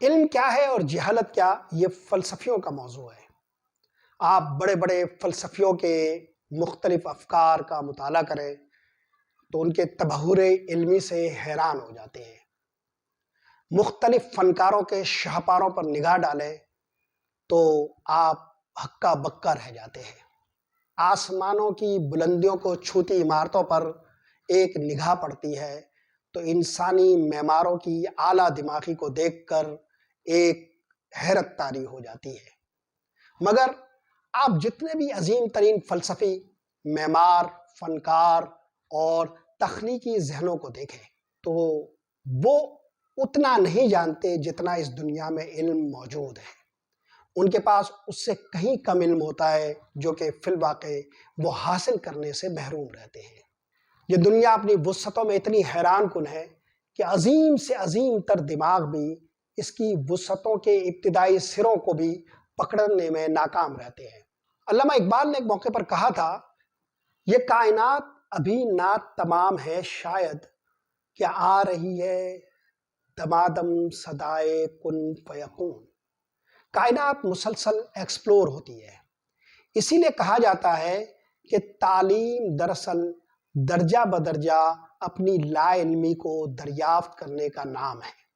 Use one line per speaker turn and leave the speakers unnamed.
علم کیا ہے اور جہالت کیا، یہ فلسفیوں کا موضوع ہے۔ آپ بڑے بڑے فلسفیوں کے مختلف افکار کا مطالعہ کریں تو ان کے تبحر علمی سے حیران ہو جاتے ہیں۔ مختلف فنکاروں کے شاہکاروں پر نگاہ ڈالیں تو آپ ہکا بکا رہ جاتے ہیں۔ آسمانوں کی بلندیوں کو چھوتی عمارتوں پر ایک نگاہ پڑتی ہے تو انسانی معماروں کی اعلیٰ دماغی کو دیکھ کر ایک حیرت طاری ہو جاتی ہے۔ مگر آپ جتنے بھی عظیم ترین فلسفی، معمار، فنکار اور تخلیقی ذہنوں کو دیکھیں تو وہ اتنا نہیں جانتے جتنا اس دنیا میں علم موجود ہے۔ ان کے پاس اس سے کہیں کم علم ہوتا ہے جو کہ فی الواقع وہ حاصل کرنے سے محروم رہتے ہیں۔ یہ دنیا اپنی وسعتوں میں اتنی حیران کن ہے کہ عظیم سے عظیم تر دماغ بھی اس کی وسعتوں کے ابتدائی سروں کو بھی پکڑنے میں ناکام رہتے ہیں۔ علامہ اقبال نے ایک موقع پر کہا تھا، یہ کائنات ابھی نہ تمام ہے شاید، کیا آ رہی ہے دمادم صدائے کن فیکون۔ کائنات مسلسل ایکسپلور ہوتی ہے، اسی لیے کہا جاتا ہے کہ تعلیم دراصل درجہ بدرجہ اپنی لا علمی کو دریافت کرنے کا نام ہے۔